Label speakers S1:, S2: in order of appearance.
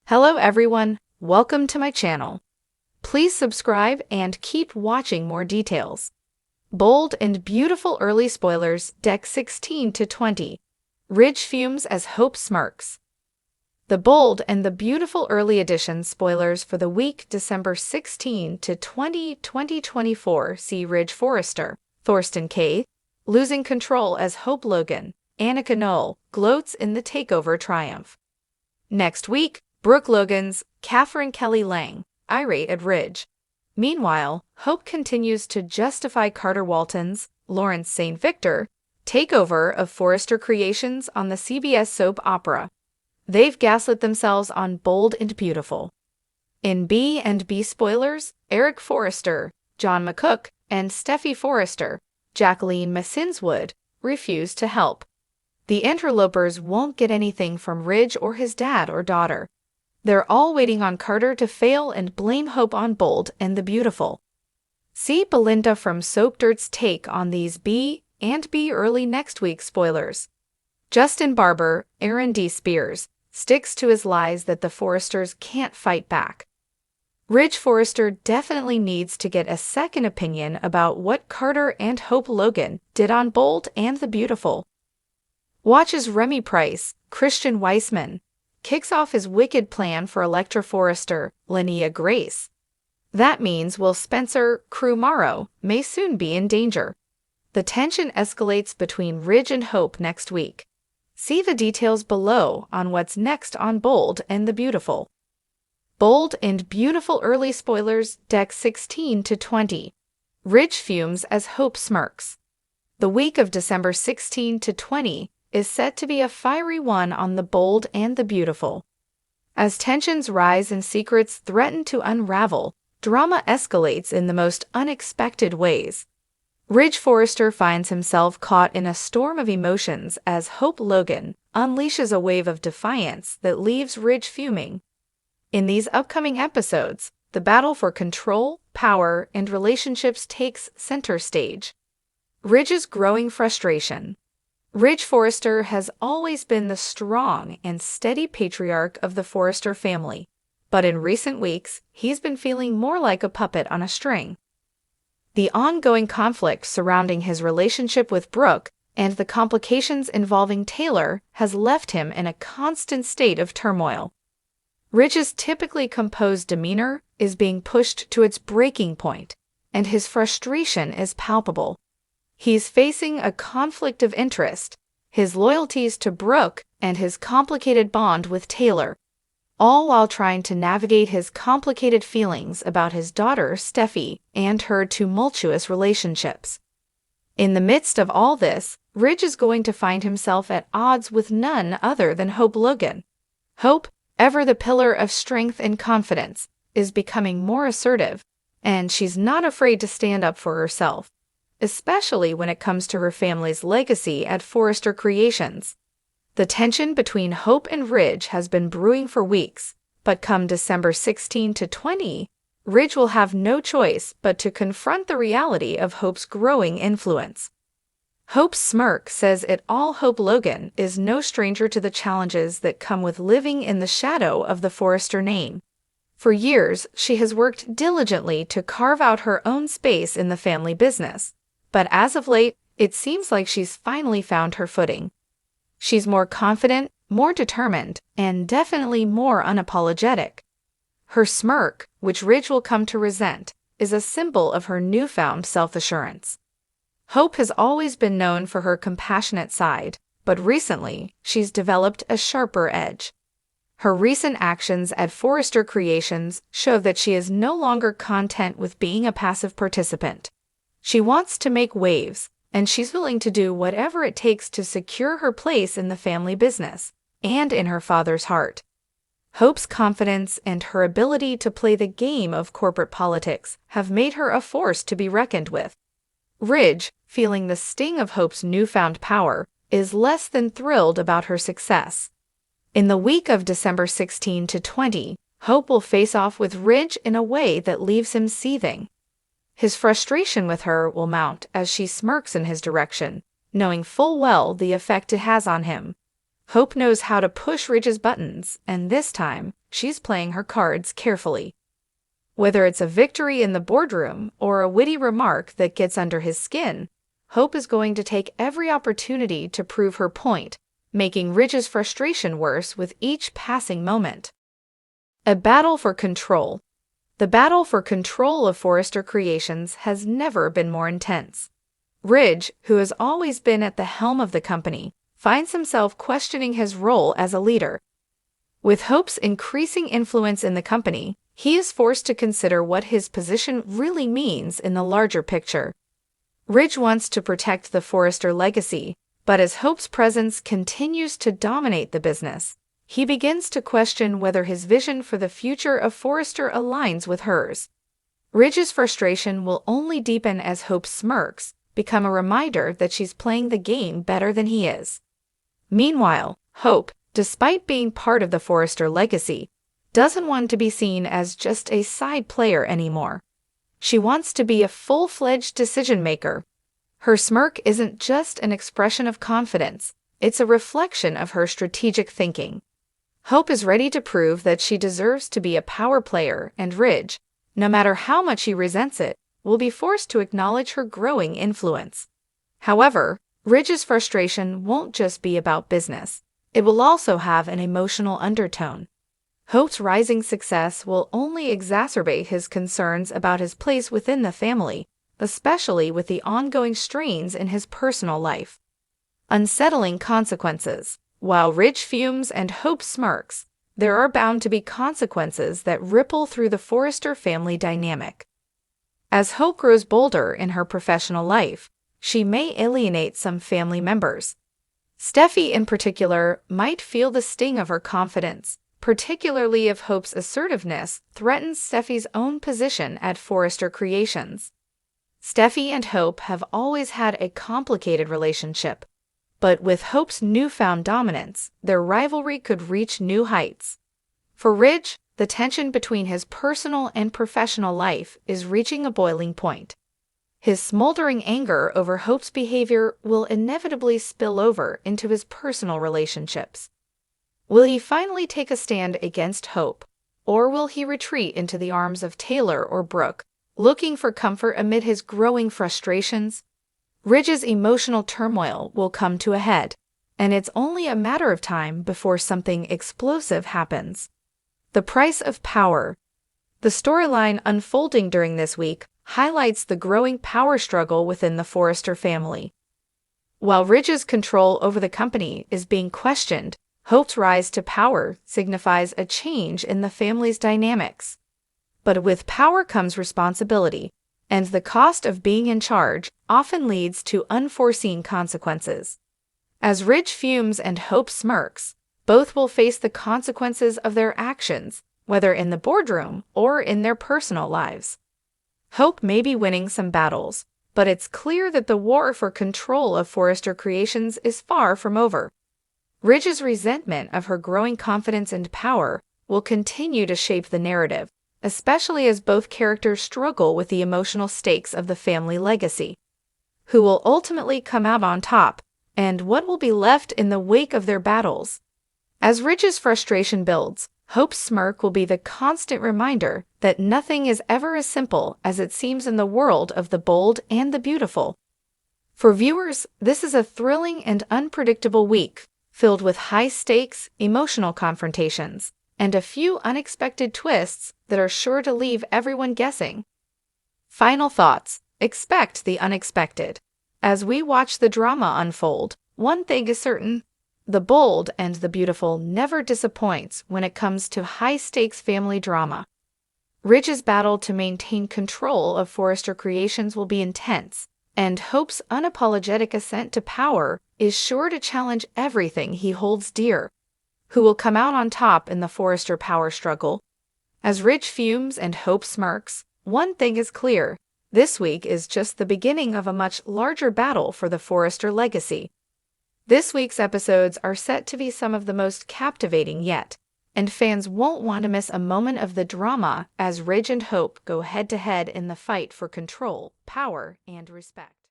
S1: Hello everyone, welcome to my channel. Please subscribe and keep watching more details. Bold and beautiful early spoilers, deck 16 to 20. Ridge Fumes as Hope Smirks. The bold and the beautiful early edition spoilers for the week December 16 to 20, 2024 see Ridge Forrester, Thorsten K. losing control as Hope Logan. Annika Knoll gloats in the takeover triumph. Next week, Brooke Logan's Catherine Kelly Lang, irate at Ridge. Meanwhile, Hope continues to justify Carter Walton's, Lawrence St. Victor, takeover of Forrester Creations on the CBS soap opera. They've gaslit themselves on Bold and Beautiful. In B&B spoilers, Eric Forrester, John McCook, and Steffi Forrester, Jacqueline Massinswood, refuse to help. The interlopers won't get anything from Ridge or his dad or daughter. They're all waiting on Carter to fail and blame Hope on Bold and the Beautiful. See Belinda from Soap Dirt's take on these B&B early next week spoilers. Justin Barber, Aaron D. Spears, sticks to his lies that the Forresters can't fight back. Ridge Forrester definitely needs to get a second opinion about what Carter and Hope Logan did on Bold and the Beautiful. Watch as Remy Price, Christian Weissman, kicks off his wicked plan for Electra Forrester, Linnea Grace. That means Will Spencer, Crew Morrow, may soon be in danger. The tension escalates between Ridge and Hope next week. See the details below on what's next on Bold and the Beautiful. Bold and Beautiful early spoilers, deck 16 to 20. Ridge Fumes as Hope Smirks. The week of December 16 to 20 is set to be a fiery one on the Bold and the Beautiful. As tensions rise and secrets threaten to unravel, drama escalates in the most unexpected ways. Ridge Forrester finds himself caught in a storm of emotions as Hope Logan unleashes a wave of defiance that leaves Ridge fuming. In these upcoming episodes, the battle for control, power, and relationships takes center stage. Ridge's growing frustration. Ridge Forrester has always been the strong and steady patriarch of the Forrester family, but in recent weeks, he's been feeling more like a puppet on a string. The ongoing conflict surrounding his relationship with Brooke and the complications involving Taylor has left him in a constant state of turmoil. Ridge's typically composed demeanor is being pushed to its breaking point, and his frustration is palpable. He's facing a conflict of interest, his loyalties to Brooke and his complicated bond with Taylor, all while trying to navigate his complicated feelings about his daughter Steffi and her tumultuous relationships. In the midst of all this, Ridge is going to find himself at odds with none other than Hope Logan. Hope, ever the pillar of strength and confidence, is becoming more assertive, and she's not afraid to stand up for herself, especially when it comes to her family's legacy at Forrester Creations. The tension between Hope and Ridge has been brewing for weeks, but come December 16 to 20, Ridge will have no choice but to confront the reality of Hope's growing influence. Hope's smirk says it all. Hope Logan is no stranger to the challenges that come with living in the shadow of the Forrester name. For years, she has worked diligently to carve out her own space in the family business. But as of late, it seems like she's finally found her footing. She's more confident, more determined, and definitely more unapologetic. Her smirk, which Ridge will come to resent, is a symbol of her newfound self-assurance. Hope has always been known for her compassionate side, but recently, she's developed a sharper edge. Her recent actions at Forrester Creations show that she is no longer content with being a passive participant. She wants to make waves, and she's willing to do whatever it takes to secure her place in the family business and in her father's heart. Hope's confidence and her ability to play the game of corporate politics have made her a force to be reckoned with. Ridge, feeling the sting of Hope's newfound power, is less than thrilled about her success. In the week of December 16 to 20, Hope will face off with Ridge in a way that leaves him seething. His frustration with her will mount as she smirks in his direction, knowing full well the effect it has on him. Hope knows how to push Ridge's buttons, and this time, she's playing her cards carefully. Whether it's a victory in the boardroom or a witty remark that gets under his skin, Hope is going to take every opportunity to prove her point, making Ridge's frustration worse with each passing moment. A battle for control. The battle for control of Forrester Creations has never been more intense. Ridge, who has always been at the helm of the company, finds himself questioning his role as a leader. With Hope's increasing influence in the company, he is forced to consider what his position really means in the larger picture. Ridge wants to protect the Forrester legacy, but as Hope's presence continues to dominate the business, he begins to question whether his vision for the future of Forrester aligns with hers. Ridge's frustration will only deepen as Hope's smirks become a reminder that she's playing the game better than he is. Meanwhile, Hope, despite being part of the Forrester legacy, doesn't want to be seen as just a side player anymore. She wants to be a full-fledged decision-maker. Her smirk isn't just an expression of confidence, it's a reflection of her strategic thinking. Hope is ready to prove that she deserves to be a power player, and Ridge, no matter how much he resents it, will be forced to acknowledge her growing influence. However, Ridge's frustration won't just be about business. It will also have an emotional undertone. Hope's rising success will only exacerbate his concerns about his place within the family, especially with the ongoing strains in his personal life. Unsettling consequences. While Ridge fumes and Hope smirks, there are bound to be consequences that ripple through the Forrester family dynamic. As Hope grows bolder in her professional life, she may alienate some family members. Steffi, in particular, might feel the sting of her confidence, particularly if Hope's assertiveness threatens Steffi's own position at Forrester Creations. Steffi and Hope have always had a complicated relationship, but with Hope's newfound dominance, their rivalry could reach new heights. For Ridge, the tension between his personal and professional life is reaching a boiling point. His smoldering anger over Hope's behavior will inevitably spill over into his personal relationships. Will he finally take a stand against Hope, or will he retreat into the arms of Taylor or Brooke, looking for comfort amid his growing frustrations? Ridge's emotional turmoil will come to a head, and it's only a matter of time before something explosive happens. The price of power. The storyline unfolding during this week highlights the growing power struggle within the Forrester family. While Ridge's control over the company is being questioned, Hope's rise to power signifies a change in the family's dynamics. But with power comes responsibility, and the cost of being in charge often leads to unforeseen consequences. As Ridge fumes and Hope smirks, both will face the consequences of their actions, whether in the boardroom or in their personal lives. Hope may be winning some battles, but it's clear that the war for control of Forrester Creations is far from over. Ridge's resentment of her growing confidence and power will continue to shape the narrative, especially as both characters struggle with the emotional stakes of the family legacy. Who will ultimately come out on top, and what will be left in the wake of their battles? As Ridge's frustration builds, Hope's smirk will be the constant reminder that nothing is ever as simple as it seems in the world of the bold and the beautiful. For viewers, this is a thrilling and unpredictable week, filled with high-stakes, emotional confrontations, and a few unexpected twists that are sure to leave everyone guessing. Final thoughts. Expect the unexpected. As we watch the drama unfold, one thing is certain: the bold and the beautiful never disappoints when it comes to high-stakes family drama. Ridge's battle to maintain control of Forrester Creations will be intense, and Hope's unapologetic ascent to power is sure to challenge everything he holds dear. Who will come out on top in the Forrester power struggle? As Ridge fumes and Hope smirks, one thing is clear: this week is just the beginning of a much larger battle for the Forrester legacy. This week's episodes are set to be some of the most captivating yet, and fans won't want to miss a moment of the drama as Ridge and Hope go head-to-head in the fight for control, power, and respect.